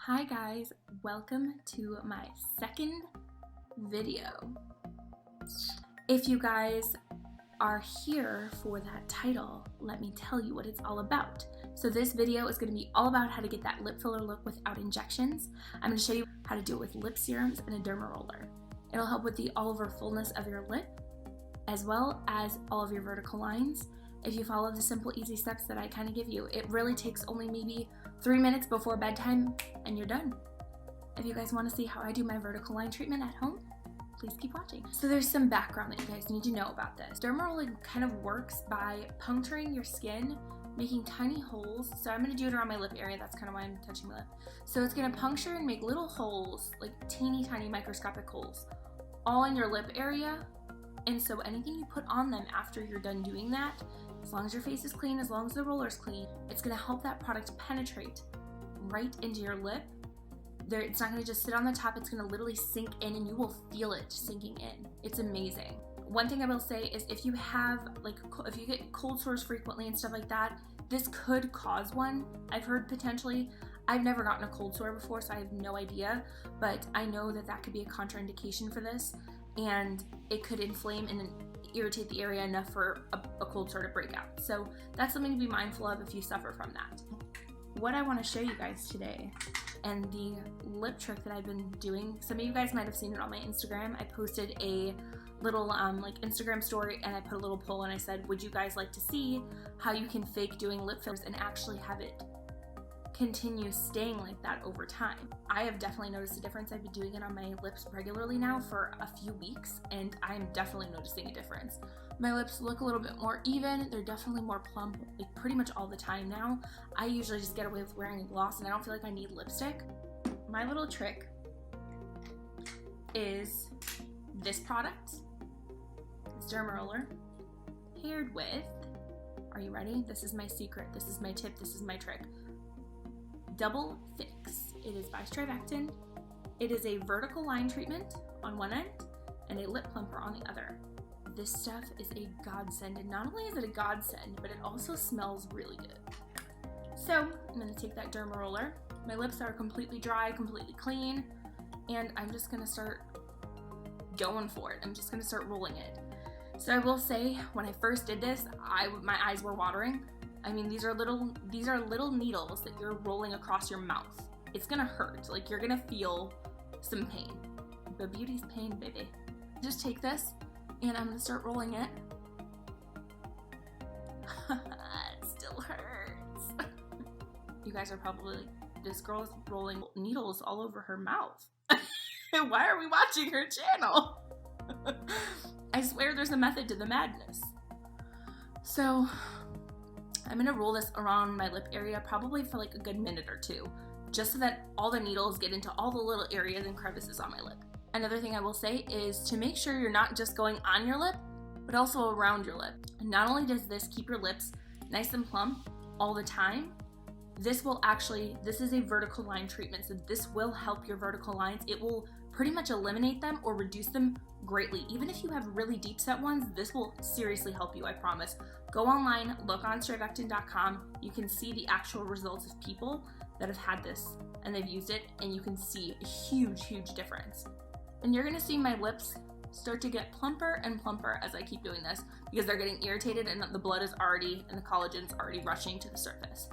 Hi guys, welcome to my second video. If you guys are here for that title, let me tell you what it's all about. So this video is going to be all about how to get that lip filler look without injections. I'm going to show you how to do it with lip serums and a derma roller. It'll help with the all over fullness of your lip, as well as all of your vertical lines. If you follow the simple, easy steps that I kind of give you, it really takes only maybe 3 minutes before bedtime and you're done. If you guys want to see how I do my vertical line treatment at home, please keep watching. So there's some background that you guys need to know about this. Derma rolling kind of works by puncturing your skin, making tiny holes. So I'm going to do it around my lip area. That's kind of why I'm touching my lip. So it's going to puncture and make little holes, like teeny tiny microscopic holes, all in your lip area. And so anything you put on them after you're done doing that, as long as your face is clean, as long as the roller's clean, it's going to help that product penetrate right into your lip. It's not going to just sit on the top, it's going to literally sink in and you will feel it sinking in. It's amazing. One thing I will say is if you have, if you get cold sores frequently and stuff like that, this could cause one. I've heard potentially. I've never gotten a cold sore before, so I have no idea, but I know that that could be a contraindication for this, and it could inflame and irritate the area enough for a cold sore to break out. So that's something to be mindful of if you suffer from that. What I want to show you guys today, and the lip trick that I've been doing, some of you guys might have seen it on my Instagram. I posted a little Instagram story and I put a little poll and I said, would you guys like to see how you can fake doing lip fillers and actually have it continue staying like that over time? I have definitely noticed a difference. I've been doing it on my lips regularly now for a few weeks and I'm definitely noticing a difference. My lips look a little bit more even. They're definitely more plump, like pretty much all the time now. I usually just get away with wearing a gloss and I don't feel like I need lipstick. My little trick is this product, this derma roller, paired with, are you ready? This is my secret, this is my tip, this is my trick. Double Fix. It is by Strivectin. It is a vertical line treatment on one end and a lip plumper on the other. This stuff is a godsend, and not only is it a godsend, but it also smells really good. So I'm going to take that derma roller. My lips are completely dry, completely clean, and I'm just going to start going for it. I'm just going to start rolling it. So I will say, when I first did this, my eyes were watering. I mean, these are little needles that you're rolling across your mouth. It's gonna hurt, like you're gonna feel some pain, but beauty's pain, baby. Just take this and I'm gonna start rolling it. It still hurts. You guys are probably like, this girl is rolling needles all over her mouth. Why are we watching her channel? I swear there's a method to the madness. So I'm gonna roll this around my lip area probably for like a good minute or two, just so that all the needles get into all the little areas and crevices on my lip. Another thing I will say is to make sure you're not just going on your lip, but also around your lip. And not only does this keep your lips nice and plump all the time, this is a vertical line treatment, so this will help your vertical lines. It will pretty much eliminate them or reduce them greatly. Even if you have really deep set ones, this will seriously help you, I promise. Go online, look on strivectin.com. You can see the actual results of people that have had this and they've used it, and you can see a huge, huge difference. And you're gonna see my lips start to get plumper and plumper as I keep doing this because they're getting irritated and the blood is already, and the collagen's already rushing to the surface.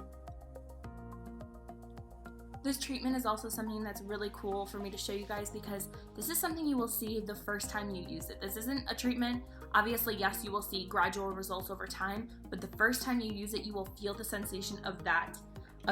This treatment is also something that's really cool for me to show you guys because this is something you will see the first time you use it. This isn't a treatment. Obviously, yes, you will see gradual results over time, but the first time you use it, you will feel the sensation of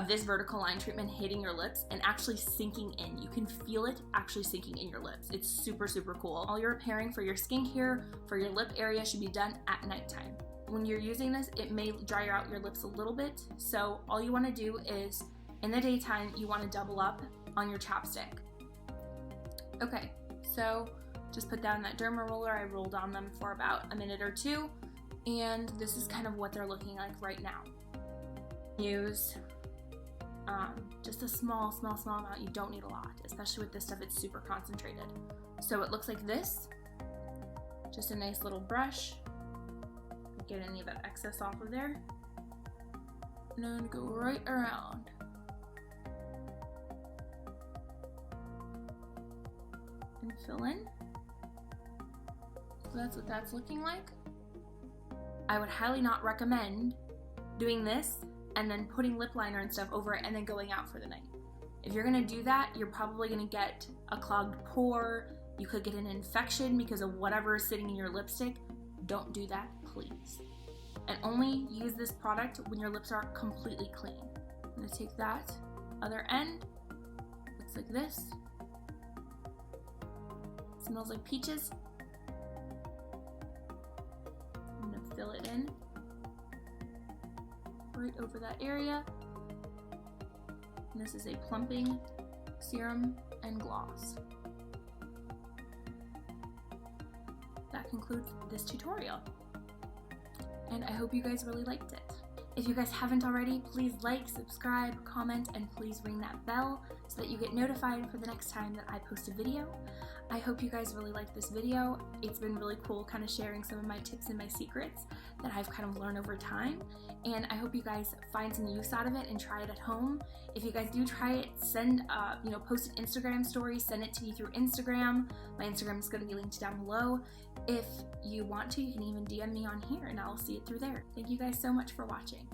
this vertical line treatment hitting your lips and actually sinking in. You can feel it actually sinking in your lips. It's super, super cool. All your repairing for your skincare, for your lip area should be done at nighttime. When you're using this, it may dry out your lips a little bit, so all you want to do is in the daytime, you want to double up on your chapstick. Okay, so just put down that derma roller. I rolled on them for about a minute or two, and this is kind of what they're looking like right now. Use just a small amount. You don't need a lot, especially with this stuff, it's super concentrated. So it looks like this, just a nice little brush. Get any of that excess off of there, and then go right around. and fill in. So that's what that's looking like. I would highly not recommend doing this and then putting lip liner and stuff over it and then going out for the night. If you're gonna do that, you're probably gonna get a clogged pore. You could get an infection because of whatever is sitting in your lipstick. Don't do that, please. And only use this product when your lips are completely clean. I'm gonna take that other end. Looks like this. Smells like peaches. I'm gonna fill it in right over that area. And this is a plumping serum and gloss. That concludes this tutorial. And I hope you guys really liked it. If you guys haven't already, please like, subscribe, comment, and please ring that bell so that you get notified for the next time that I post a video. I hope you guys really liked this video. It's been really cool kind of sharing some of my tips and my secrets that I've kind of learned over time. And I hope you guys find some use out of it and try it at home. If you guys do try it, send, post an Instagram story, send it to me through Instagram. My Instagram is going to be linked down below. If you want to, you can even DM me on here and I'll see it through there. Thank you guys so much for watching.